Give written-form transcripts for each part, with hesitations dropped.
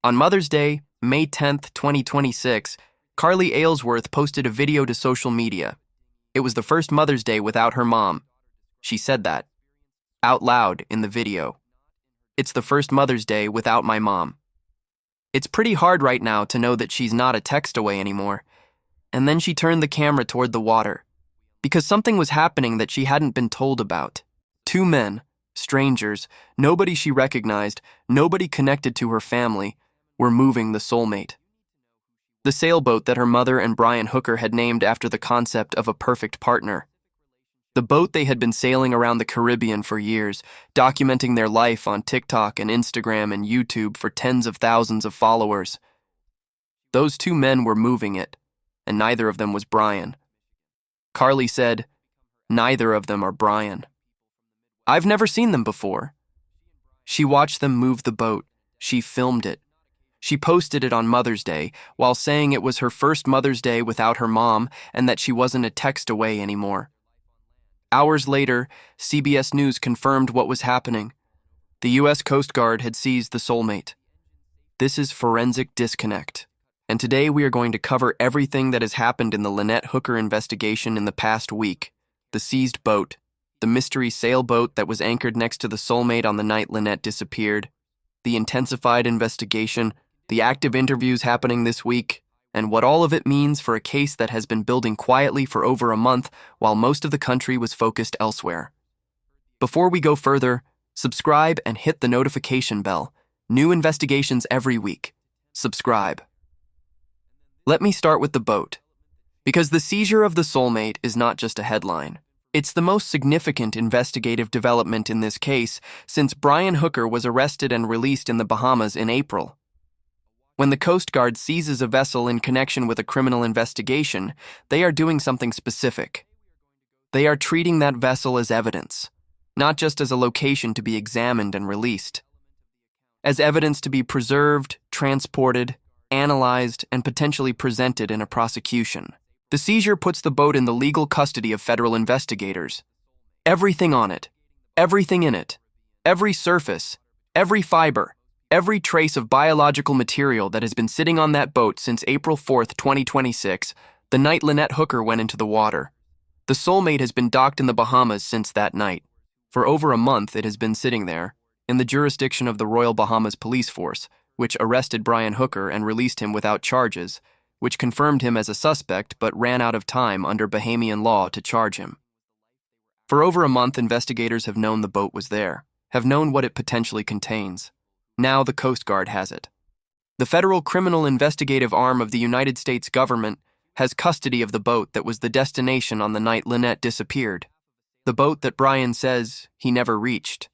On Mother's Day, May 10th, 2026, Karli Aylesworth posted a video to social media. It was the first Mother's Day without her mom. She said that out loud in the video. It's the first Mother's Day without my mom. It's pretty hard right now to know that she's not a text away anymore. And then she turned the camera toward the water, because something was happening that she hadn't been told about. Two men, strangers, nobody she recognized, nobody connected to her family, were moving the Soulmate. The sailboat that her mother and Brian Hooker had named after the concept of a perfect partner. The boat they had been sailing around the Caribbean for years, documenting their life on TikTok and Instagram and YouTube for tens of thousands of followers. Those two men were moving it, and neither of them was Brian. Karli said, "Neither of them are Brian. I've never seen them before." She watched them move the boat. She filmed it. She posted it on Mother's Day while saying it was her first Mother's Day without her mom and that she wasn't a text away anymore. Hours later, CBS News confirmed what was happening. The U.S. Coast Guard had seized the Soulmate. This is forensic disconnect. And today we are going to cover everything that has happened in the Lynette Hooker investigation in the past week. The seized boat, the mystery sailboat that was anchored next to the Soulmate on the night Lynette disappeared, the intensified investigation, the active interviews happening this week, and what all of it means for a case that has been building quietly for over a month while most of the country was focused elsewhere. Before we go further, subscribe and hit the notification bell. New investigations every week. Subscribe. Let me start with the boat, because the seizure of the Soulmate is not just a headline. It's the most significant investigative development in this case since Brian Hooker was arrested and released in the Bahamas in April. When the Coast Guard seizes a vessel in connection with a criminal investigation, they are doing something specific. They are treating that vessel as evidence, not just as a location to be examined and released. As evidence to be preserved, transported, analyzed, and potentially presented in a prosecution. The seizure puts the boat in the legal custody of federal investigators. Everything on it, everything in it, every surface, every fiber, every trace of biological material that has been sitting on that boat since April 4th, 2026, the night Lynette Hooker went into the water. The Soulmate has been docked in the Bahamas since that night. For over a month, it has been sitting there, in the jurisdiction of the Royal Bahamas Police Force, which arrested Brian Hooker and released him without charges, which confirmed him as a suspect but ran out of time under Bahamian law to charge him. For over a month, investigators have known the boat was there, have known what it potentially contains. Now the Coast Guard has it. The federal criminal investigative arm of the United States government has custody of the boat that was the destination on the night Lynette disappeared. The boat that Brian says he never reached.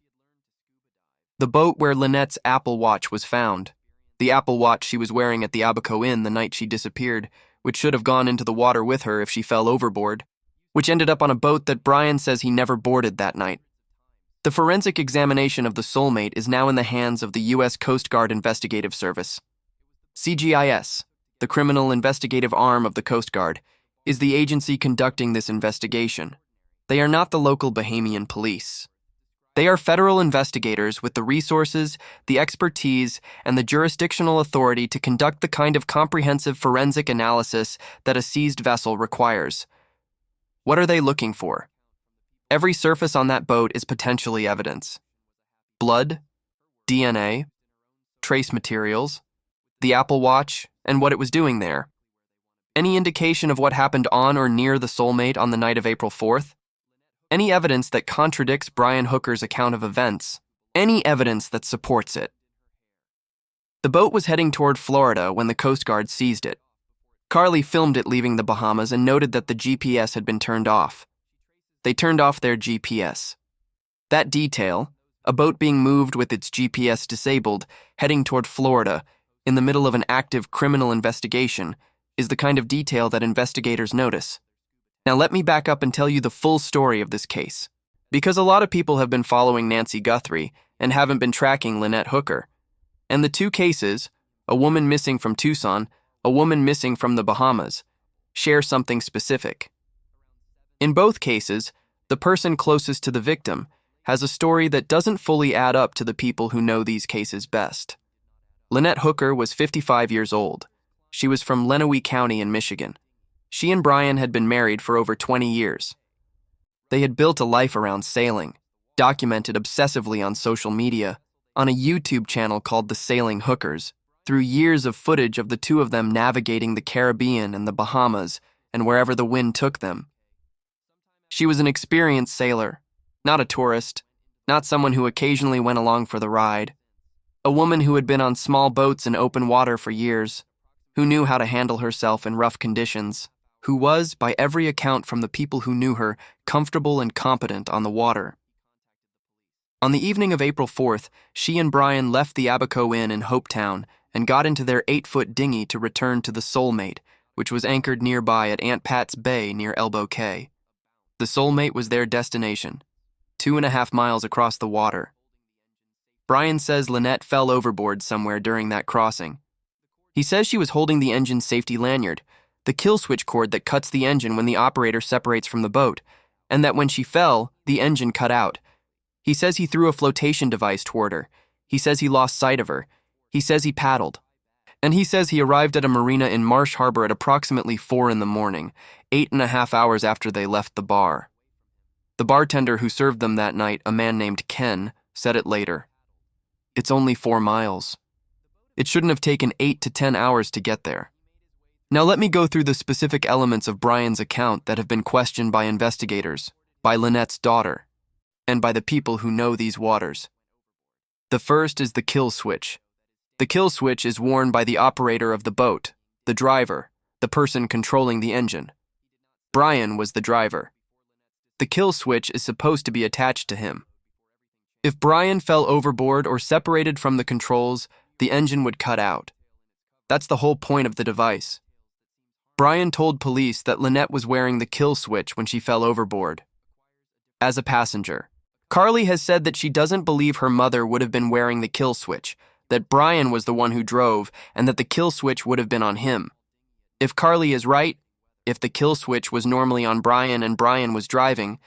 The boat where Lynette's Apple Watch was found. The Apple Watch she was wearing at the Abaco Inn the night she disappeared, which should have gone into the water with her if she fell overboard, which ended up on a boat that Brian says he never boarded that night. The forensic examination of the Soulmate is now in the hands of the U.S. Coast Guard Investigative Service. CGIS, the criminal investigative arm of the Coast Guard, is the agency conducting this investigation. They are not the local Bahamian police. They are federal investigators with the resources, the expertise, and the jurisdictional authority to conduct the kind of comprehensive forensic analysis that a seized vessel requires. What are they looking for? Every surface on that boat is potentially evidence. Blood, DNA, trace materials, the Apple Watch, and what it was doing there. Any indication of what happened on or near the Soulmate on the night of April 4th? Any evidence that contradicts Brian Hooker's account of events, any evidence that supports it. The boat was heading toward Florida when the Coast Guard seized it. Karli filmed it leaving the Bahamas and noted that the GPS had been turned off. They turned off their GPS. That detail, a boat being moved with its GPS disabled, heading toward Florida, in the middle of an active criminal investigation, is the kind of detail that investigators notice. Now let me back up and tell you the full story of this case, because a lot of people have been following Nancy Guthrie and haven't been tracking Lynette Hooker. And the two cases, a woman missing from Tucson, a woman missing from the Bahamas, share something specific. In both cases, the person closest to the victim has a story that doesn't fully add up to the people who know these cases best. Lynette Hooker was 55 years old. She was from Lenawee County in Michigan. She and Brian had been married for over 20 years. They had built a life around sailing, documented obsessively on social media, on a YouTube channel called The Sailing Hookers, through years of footage of the two of them navigating the Caribbean and the Bahamas and wherever the wind took them. She was an experienced sailor, not a tourist, not someone who occasionally went along for the ride. A woman who had been on small boats in open water for years, who knew how to handle herself in rough conditions, who was, by every account from the people who knew her, comfortable and competent on the water. On the evening of April 4th, she and Brian left the Abaco Inn in Hopetown and got into their 8-foot dinghy to return to the Soulmate, which was anchored nearby at Aunt Pat's Bay near Elbow Cay. The Soulmate was their destination, 2.5 miles across the water. Brian says Lynette fell overboard somewhere during that crossing. He says she was holding the engine's safety lanyard, the kill switch cord that cuts the engine when the operator separates from the boat, and that when she fell, the engine cut out. He says he threw a flotation device toward her. He says he lost sight of her. He says he paddled. And he says he arrived at a marina in Marsh Harbor at approximately 4 in the morning, 8.5 hours after they left the bar. The bartender who served them that night, a man named Ken, said it later. It's only 4 miles. It shouldn't have taken 8 to 10 hours to get there. Now let me go through the specific elements of Brian's account that have been questioned by investigators, by Lynette's daughter, and by the people who know these waters. The first is the kill switch. The kill switch is worn by the operator of the boat, the driver, the person controlling the engine. Brian was the driver. The kill switch is supposed to be attached to him. If Brian fell overboard or separated from the controls, the engine would cut out. That's the whole point of the device. Brian told police that Lynette was wearing the kill switch when she fell overboard. As a passenger, Karli has said that she doesn't believe her mother would have been wearing the kill switch, that Brian was the one who drove, and that the kill switch would have been on him. If Karli is right, if the kill switch was normally on Brian and Brian was driving,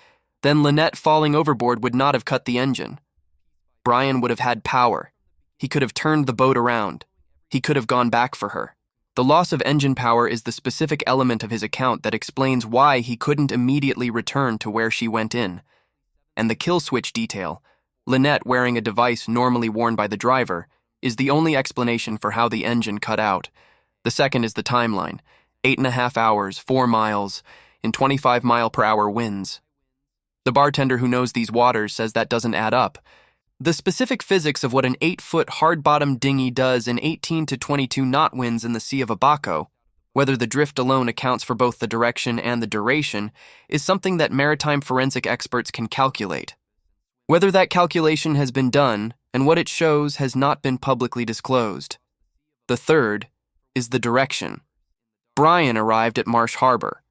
then Lynette falling overboard would not have cut the engine. Brian would have had power. He could have turned the boat around. He could have gone back for her. The loss of engine power is the specific element of his account that explains why he couldn't immediately return to where she went in. And the kill switch detail, Lynette wearing a device normally worn by the driver, is the only explanation for how the engine cut out. The second is the timeline, 8.5 hours, 4 miles, in 25-mile-per-hour winds. The bartender who knows these waters says that doesn't add up. The specific physics of what an 8-foot hard-bottom dinghy does in 18 to 22 knot winds in the Sea of Abaco, whether the drift alone accounts for both the direction and the duration, is something that maritime forensic experts can calculate. Whether that calculation has been done and what it shows has not been publicly disclosed. The third is the direction. Brian arrived at Marsh Harbor.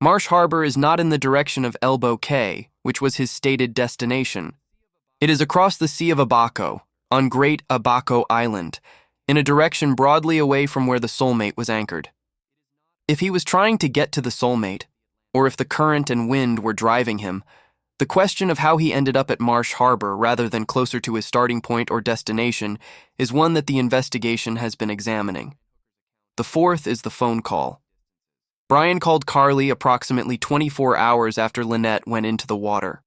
Marsh Harbor is not in the direction of Elbow Cay, which was his stated destination. It is across the Sea of Abaco, on Great Abaco Island, in a direction broadly away from where the Soulmate was anchored. If he was trying to get to the Soulmate, or if the current and wind were driving him, the question of how he ended up at Marsh Harbor rather than closer to his starting point or destination is one that the investigation has been examining. The fourth is the phone call. Brian called Karli approximately 24 hours after Lynette went into the water.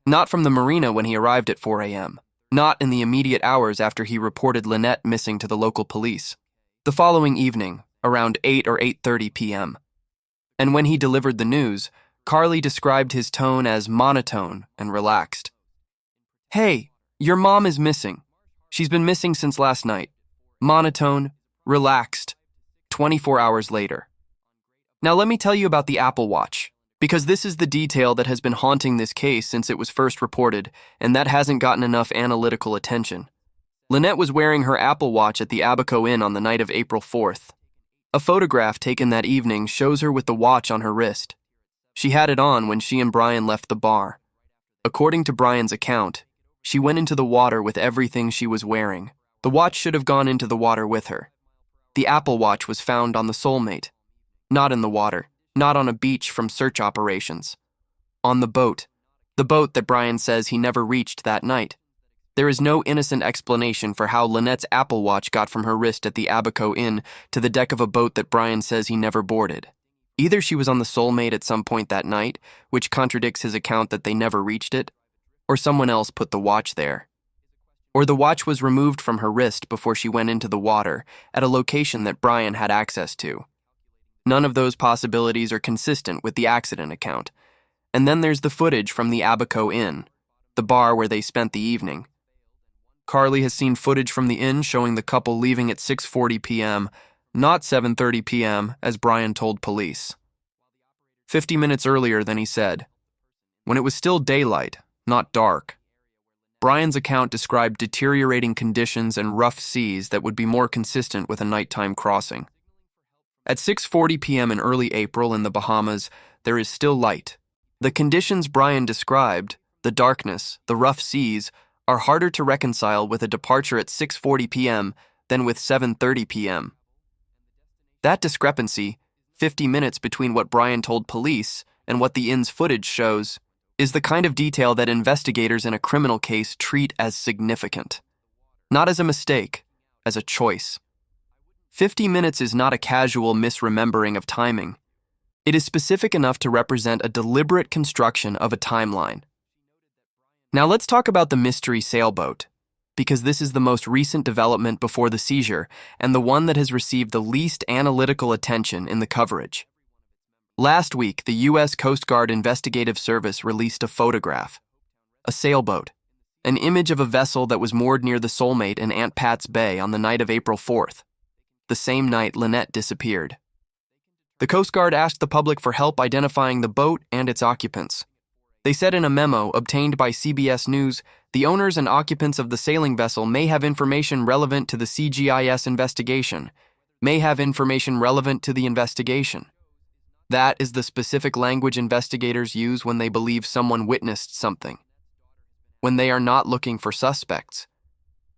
Not from the marina when he arrived at 4 a.m., not in the immediate hours after he reported Lynette missing to the local police. The following evening, around 8 or 8:30 p.m. And when he delivered the news, Karli described his tone as monotone and relaxed. "Hey, your mom is missing. She's been missing since last night." Monotone, relaxed, 24 hours later. Now let me tell you about the Apple Watch, because this is the detail that has been haunting this case since it was first reported, and that hasn't gotten enough analytical attention. Lynette was wearing her Apple Watch at the Abaco Inn on the night of April 4th. A photograph taken that evening shows her with the watch on her wrist. She had it on when she and Brian left the bar. According to Brian's account, she went into the water with everything she was wearing. The watch should have gone into the water with her. The Apple Watch was found on the Soulmate. Not in the water, not on a beach from search operations. On the boat that Brian says he never reached that night. There is no innocent explanation for how Lynette's Apple Watch got from her wrist at the Abaco Inn to the deck of a boat that Brian says he never boarded. Either she was on the Soulmate at some point that night, which contradicts his account that they never reached it, or someone else put the watch there. Or the watch was removed from her wrist before she went into the water at a location that Brian had access to. None of those possibilities are consistent with the accident account. And then there's the footage from the Abaco Inn, the bar where they spent the evening. Karli has seen footage from the inn showing the couple leaving at 6:40 p.m., not 7:30 p.m., as Brian told police. 50 minutes earlier than he said, when it was still daylight, not dark. Brian's account described deteriorating conditions and rough seas that would be more consistent with a nighttime crossing. At 6:40 p.m. in early April in the Bahamas, there is still light. The conditions Brian described, the darkness, the rough seas, are harder to reconcile with a departure at 6:40 p.m. than with 7:30 p.m. That discrepancy, 50 minutes between what Brian told police and what the inn's footage shows, is the kind of detail that investigators in a criminal case treat as significant. Not as a mistake, as a choice. 50 minutes is not a casual misremembering of timing. It is specific enough to represent a deliberate construction of a timeline. Now let's talk about the mystery sailboat, because this is the most recent development before the seizure and the one that has received the least analytical attention in the coverage. Last week, the U.S. Coast Guard Investigative Service released a photograph, a sailboat, an image of a vessel that was moored near the Soulmate in Aunt Pat's Bay on the night of April 4th, the same night Lynette disappeared. The Coast Guard asked the public for help identifying the boat and its occupants. They said in a memo obtained by CBS News, the owners and occupants of the sailing vessel may have information relevant to the CGIS investigation, may have information relevant to the investigation. That is the specific language investigators use when they believe someone witnessed something. When they are not looking for suspects,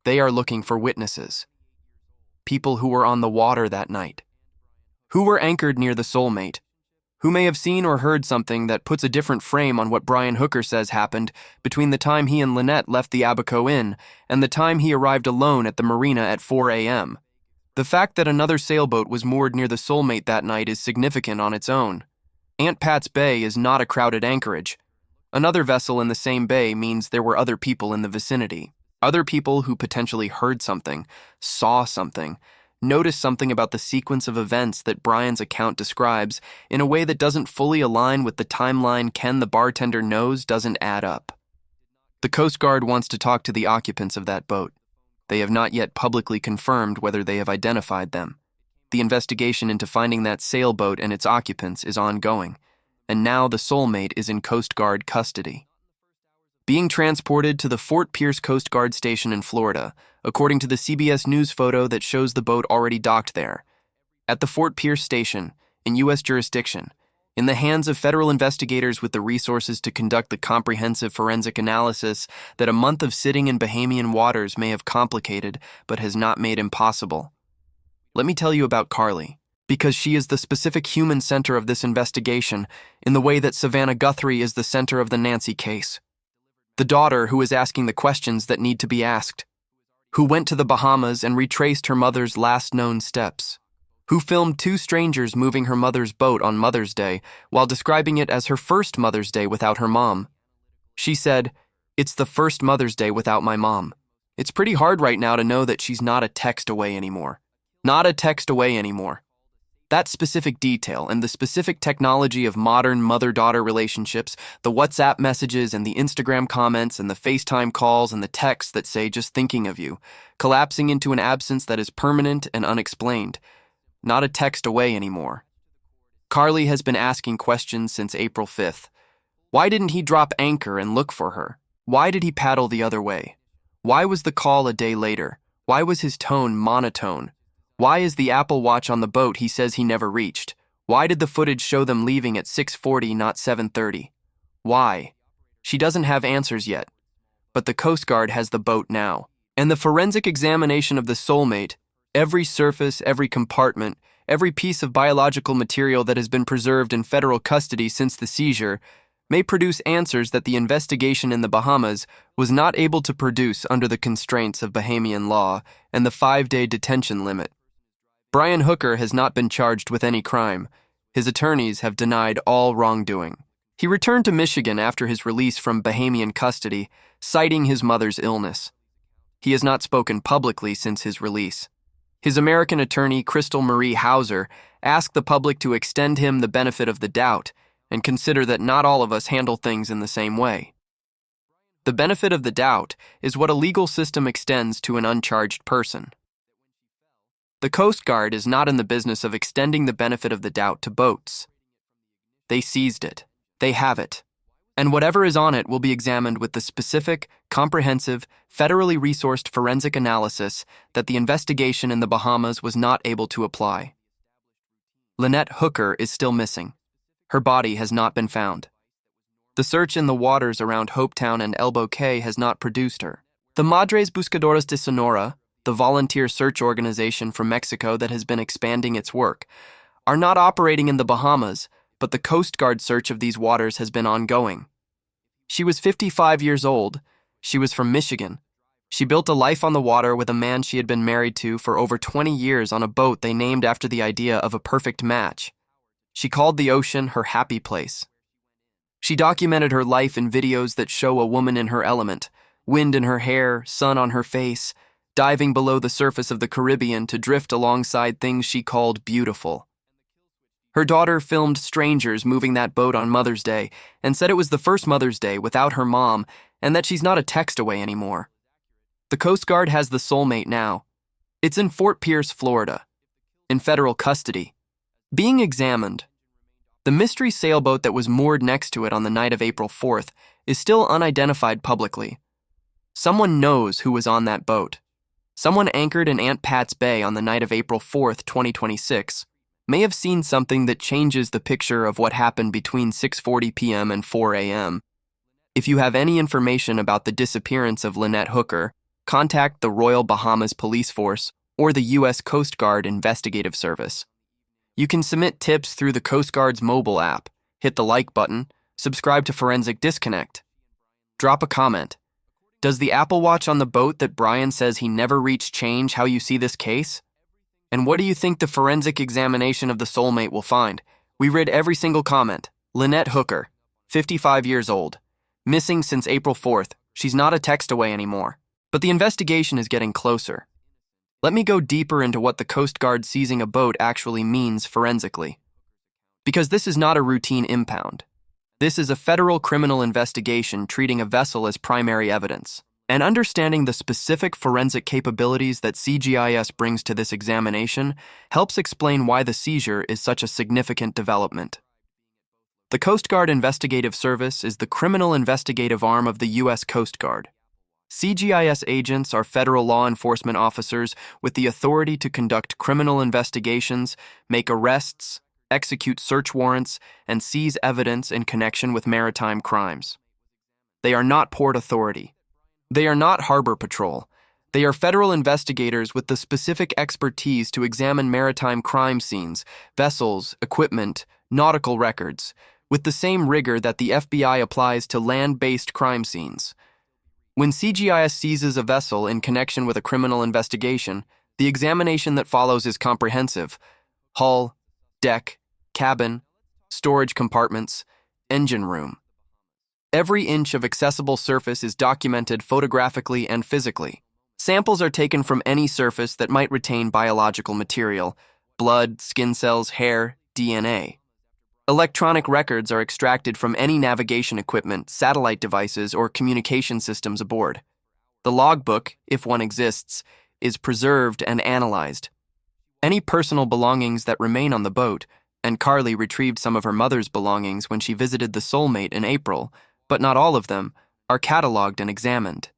they are looking for witnesses. People who were on the water that night. Who were anchored near the Soulmate. Who may have seen or heard something that puts a different frame on what Brian Hooker says happened between the time he and Lynette left the Abaco Inn and the time he arrived alone at the marina at 4 a.m. The fact that another sailboat was moored near the Soulmate that night is significant on its own. Aunt Pat's Bay is not a crowded anchorage. Another vessel in the same bay means there were other people in the vicinity. Other people who potentially heard something, saw something, noticed something about the sequence of events that Brian's account describes in a way that doesn't fully align with the timeline Ken the bartender knows doesn't add up. The Coast Guard wants to talk to the occupants of that boat. They have not yet publicly confirmed whether they have identified them. The investigation into finding that sailboat and its occupants is ongoing, and now the Soulmate is in Coast Guard custody. Being transported to the Fort Pierce Coast Guard Station in Florida, according to the CBS News photo that shows the boat already docked there. At the Fort Pierce Station, in U.S. jurisdiction, in the hands of federal investigators with the resources to conduct the comprehensive forensic analysis that a month of sitting in Bahamian waters may have complicated but has not made impossible. Let me tell you about Karli, because she is the specific human center of this investigation in the way that Savannah Guthrie is the center of the Nancy case. The daughter who is asking the questions that need to be asked, who went to the Bahamas and retraced her mother's last known steps, who filmed two strangers moving her mother's boat on Mother's Day while describing it as her first Mother's Day without her mom. She said, "It's the first Mother's Day without my mom. It's pretty hard right now to know that she's not a text away anymore. Not a text away anymore." That specific detail and the specific technology of modern mother-daughter relationships, the WhatsApp messages and the Instagram comments and the FaceTime calls and the texts that say "just thinking of you," collapsing into an absence that is permanent and unexplained. Not a text away anymore. Karli has been asking questions since April 5th. Why didn't he drop anchor and look for her? Why did he paddle the other way? Why was the call a day later? Why was his tone monotone? Why is the Apple Watch on the boat he says he never reached? Why did the footage show them leaving at 6:40, not 7:30? Why? She doesn't have answers yet. But the Coast Guard has the boat now. And the forensic examination of the Soulmate, every surface, every compartment, every piece of biological material that has been preserved in federal custody since the seizure, may produce answers that the investigation in the Bahamas was not able to produce under the constraints of Bahamian law and the 5-day detention limit. Brian Hooker has not been charged with any crime. His attorneys have denied all wrongdoing. He returned to Michigan after his release from Bahamian custody, citing his mother's illness. He has not spoken publicly since his release. His American attorney, Crystal Marie Hauser, asked the public to extend him the benefit of the doubt and consider that not all of us handle things in the same way. The benefit of the doubt is what a legal system extends to an uncharged person. The Coast Guard is not in the business of extending the benefit of the doubt to boats. They seized it. They have it. And whatever is on it will be examined with the specific, comprehensive, federally resourced forensic analysis that the investigation in the Bahamas was not able to apply. Lynette Hooker is still missing. Her body has not been found. The search in the waters around Hopetown and Elbow Cay has not produced her. The Madres Buscadoras de Sonora, the volunteer search organization from Mexico that has been expanding its work, are not operating in the Bahamas, but the Coast Guard search of these waters has been ongoing. She was 55 years old. She was from Michigan. She built a life on the water with a man she had been married to for over 20 years on a boat they named after the idea of a perfect match. She called the ocean her happy place. She documented her life in videos that show a woman in her element, wind in her hair, sun on her face, diving below the surface of the Caribbean to drift alongside things she called beautiful. Her daughter filmed strangers moving that boat on Mother's Day and said it was the first Mother's Day without her mom and that she's not a text away anymore. The Coast Guard has the Soulmate now. It's in Fort Pierce, Florida, in federal custody, being examined. The mystery sailboat that was moored next to it on the night of April 4th is still unidentified publicly. Someone knows who was on that boat. Someone anchored in Aunt Pat's Bay on the night of April 4th, 2026, may have seen something that changes the picture of what happened between 6:40 p.m. and 4 a.m. If you have any information about the disappearance of Lynette Hooker, contact the Royal Bahamas Police Force or the U.S. Coast Guard Investigative Service. You can submit tips through the Coast Guard's mobile app, hit the like button, subscribe to Forensic Disconnect. Drop a comment. Does the Apple Watch on the boat that Brian says he never reached change how you see this case? And what do you think the forensic examination of the Soulmate will find? We read every single comment. Lynette Hooker, 55 years old. Missing since April 4th. She's not a text away anymore. But the investigation is getting closer. Let me go deeper into what the Coast Guard seizing a boat actually means forensically. Because this is not a routine impound. This is a federal criminal investigation treating a vessel as primary evidence. And understanding the specific forensic capabilities that CGIS brings to this examination helps explain why the seizure is such a significant development. The Coast Guard Investigative Service is the criminal investigative arm of the U.S. Coast Guard. CGIS agents are federal law enforcement officers with the authority to conduct criminal investigations, make arrests, execute search warrants, and seize evidence in connection with maritime crimes. They are not port authority. They are not harbor patrol. They are federal investigators with the specific expertise to examine maritime crime scenes, vessels, equipment, nautical records, with the same rigor that the FBI applies to land-based crime scenes. When CGIS seizes a vessel in connection with a criminal investigation, the examination that follows is comprehensive. Hull, deck, cabin, storage compartments, engine room. Every inch of accessible surface is documented photographically and physically. Samples are taken from any surface that might retain biological material, blood, skin cells, hair, DNA. Electronic records are extracted from any navigation equipment, satellite devices, or communication systems aboard. The logbook, if one exists, is preserved and analyzed. Any personal belongings that remain on the boat, and Karli retrieved some of her mother's belongings when she visited the Soulmate in April, but not all of them, are cataloged and examined.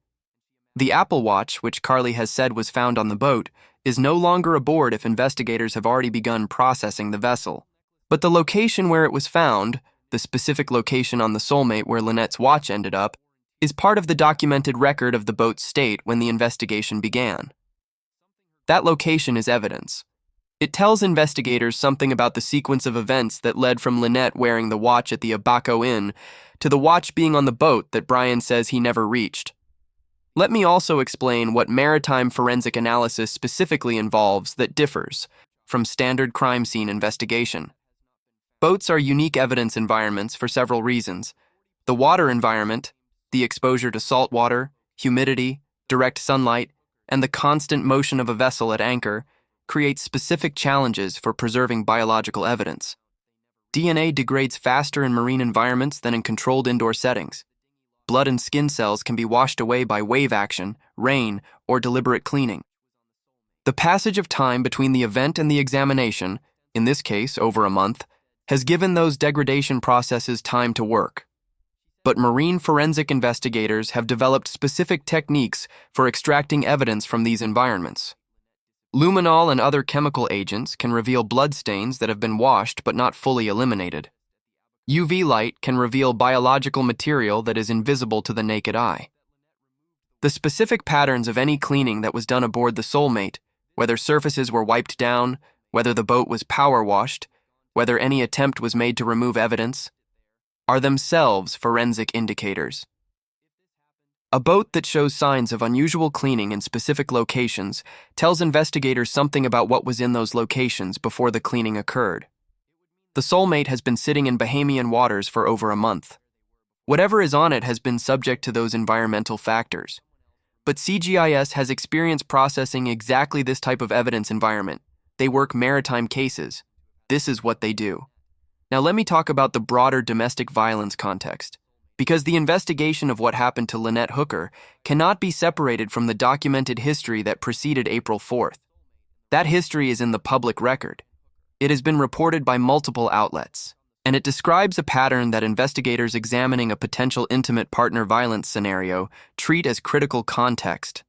The Apple Watch, which Karli has said was found on the boat, is no longer aboard if investigators have already begun processing the vessel. But the location where it was found, the specific location on the Soulmate where Lynette's watch ended up, is part of the documented record of the boat's state when the investigation began. That location is evidence. It tells investigators something about the sequence of events that led from Lynette wearing the watch at the Abaco Inn to the watch being on the boat that Brian says he never reached. Let me also explain what maritime forensic analysis specifically involves that differs from standard crime scene investigation. Boats are unique evidence environments for several reasons. The water environment, the exposure to salt water, humidity, direct sunlight, and the constant motion of a vessel at anchor creates specific challenges for preserving biological evidence. DNA degrades faster in marine environments than in controlled indoor settings. Blood and skin cells can be washed away by wave action, rain, or deliberate cleaning. The passage of time between the event and the examination, in this case over a month, has given those degradation processes time to work. But marine forensic investigators have developed specific techniques for extracting evidence from these environments. Luminol and other chemical agents can reveal bloodstains that have been washed but not fully eliminated. UV light can reveal biological material that is invisible to the naked eye. The specific patterns of any cleaning that was done aboard the Soulmate, whether surfaces were wiped down, whether the boat was power washed, whether any attempt was made to remove evidence, are themselves forensic indicators. A boat that shows signs of unusual cleaning in specific locations tells investigators something about what was in those locations before the cleaning occurred. The Soulmate has been sitting in Bahamian waters for over a month. Whatever is on it has been subject to those environmental factors. But CGIS has experience processing exactly this type of evidence environment. They work maritime cases. This is what they do. Now let me talk about the broader domestic violence context, because the investigation of what happened to Lynette Hooker cannot be separated from the documented history that preceded April 4th. That history is in the public record. It has been reported by multiple outlets, and it describes a pattern that investigators examining a potential intimate partner violence scenario treat as critical context.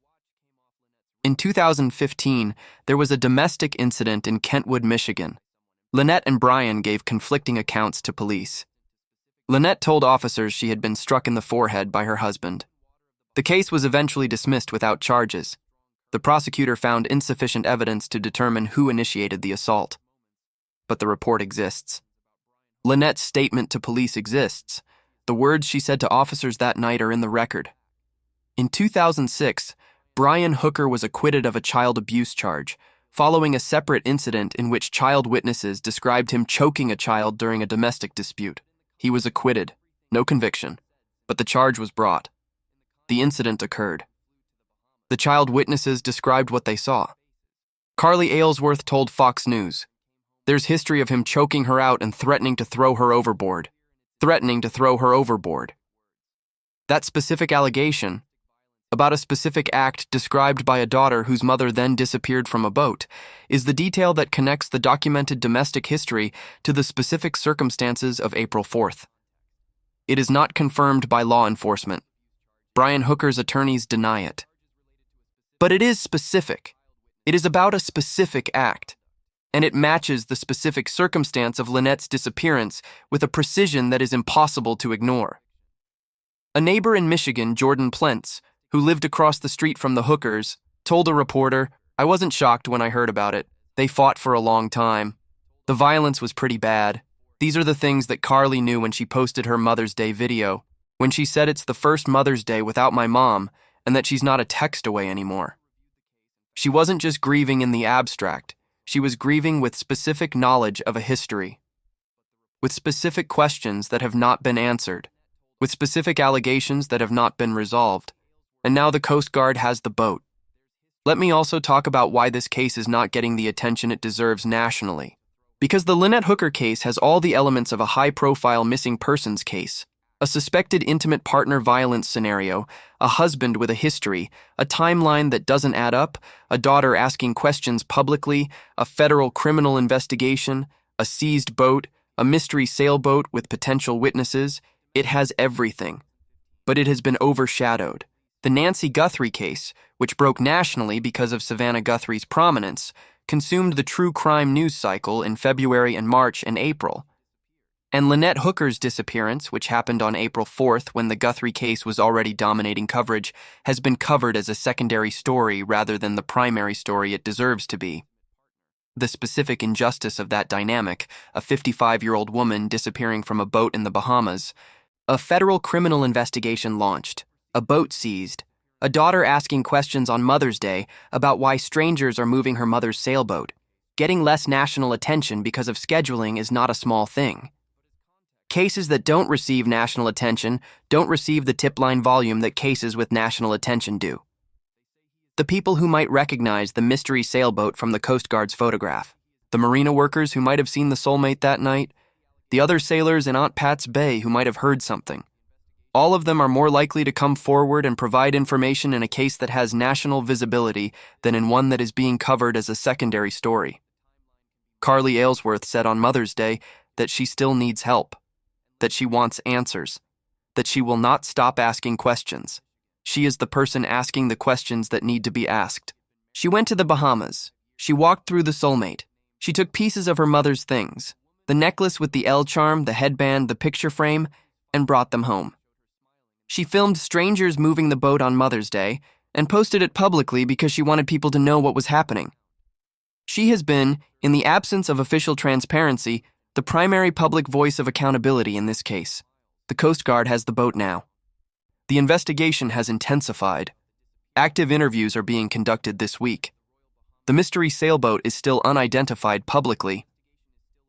In 2015, there was a domestic incident in Kentwood, Michigan. Lynette and Brian gave conflicting accounts to police. Lynette told officers she had been struck in the forehead by her husband. The case was eventually dismissed without charges. The prosecutor found insufficient evidence to determine who initiated the assault. But the report exists. Lynette's statement to police exists. The words she said to officers that night are in the record. In 2006, Brian Hooker was acquitted of a child abuse charge, following a separate incident in which child witnesses described him choking a child during a domestic dispute. He was acquitted, no conviction, but the charge was brought. The incident occurred. The child witnesses described what they saw. Karli Aylesworth told Fox News, "There's history of him choking her out and threatening to throw her overboard. That specific allegation, about a specific act described by a daughter whose mother then disappeared from a boat, is the detail that connects the documented domestic history to the specific circumstances of April 4th. It is not confirmed by law enforcement. Brian Hooker's attorneys deny it. But it is specific. It is about a specific act, and it matches the specific circumstance of Lynette's disappearance with a precision that is impossible to ignore. A neighbor in Michigan, Jordan Plentz, who lived across the street from the Hookers, told a reporter, "I wasn't shocked when I heard about it. They fought for a long time. The violence was pretty bad. These are the things that Karli knew when she posted her Mother's Day video, when she said it's the first Mother's Day without my mom and that she's not a text away anymore. She wasn't just grieving in the abstract. She was grieving with specific knowledge of a history, with specific questions that have not been answered, with specific allegations that have not been resolved. And now the Coast Guard has the boat. Let me also talk about why this case is not getting the attention it deserves nationally. Because the Lynette Hooker case has all the elements of a high-profile missing persons case, a suspected intimate partner violence scenario, a husband with a history, a timeline that doesn't add up, a daughter asking questions publicly, a federal criminal investigation, a seized boat, a mystery sailboat with potential witnesses. It has everything. But it has been overshadowed. The Nancy Guthrie case, which broke nationally because of Savannah Guthrie's prominence, consumed the true crime news cycle in February and March and April. And Lynette Hooker's disappearance, which happened on April 4th when the Guthrie case was already dominating coverage, has been covered as a secondary story rather than the primary story it deserves to be. The specific injustice of that dynamic, a 55-year-old woman disappearing from a boat in the Bahamas, A federal criminal investigation launched, a boat seized, a daughter asking questions on Mother's Day about why strangers are moving her mother's sailboat. Getting less national attention because of scheduling is not a small thing. Cases that don't receive national attention don't receive the tip line volume that cases with national attention do. The people who might recognize the mystery sailboat from the Coast Guard's photograph, the marina workers who might have seen the Soulmate that night, the other sailors in Aunt Pat's Bay who might have heard something. All of them are more likely to come forward and provide information in a case that has national visibility than in one that is being covered as a secondary story. Karli Aylesworth said on Mother's Day that she still needs help, that she wants answers, that she will not stop asking questions. She is the person asking the questions that need to be asked. She went to the Bahamas. She walked through the Soulmate. She took pieces of her mother's things, the necklace with the L charm, the headband, the picture frame, and brought them home. She filmed strangers moving the boat on Mother's Day and posted it publicly because she wanted people to know what was happening. She has been, in the absence of official transparency, the primary public voice of accountability in this case. The Coast Guard has the boat now. The investigation has intensified. Active interviews are being conducted this week. The mystery sailboat is still unidentified publicly.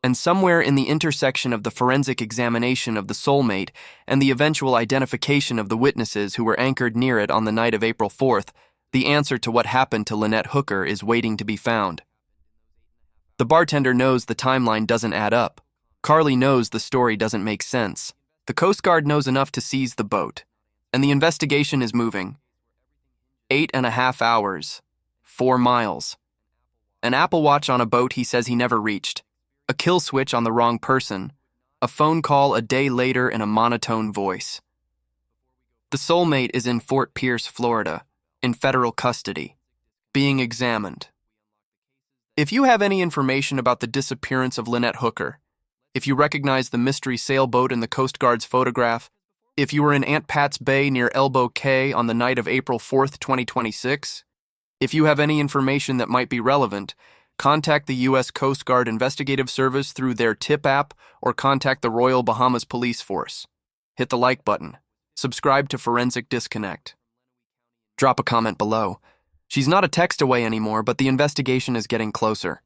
And somewhere in the intersection of the forensic examination of the Soulmate and the eventual identification of the witnesses who were anchored near it on the night of April 4th, the answer to what happened to Lynette Hooker is waiting to be found. The bartender knows the timeline doesn't add up. Karli knows the story doesn't make sense. The Coast Guard knows enough to seize the boat, and the investigation is moving. 8.5 hours, 4 miles. An Apple Watch on a boat he says he never reached. A kill switch on the wrong person. A phone call a day later in a monotone voice. The Soulmate is in Fort Pierce, Florida, in federal custody, being examined. If you have any information about the disappearance of Lynette Hooker, if you recognize the mystery sailboat in the Coast Guard's photograph, if you were in Aunt Pat's Bay near Elbow Cay on the night of April 4th, 2026, if you have any information that might be relevant, contact the U.S. Coast Guard Investigative Service through their TIP app or contact the Royal Bahamas Police Force. Hit the like button. Subscribe to Forensic Disconnect. Drop a comment below. She's not a text away anymore, but the investigation is getting closer.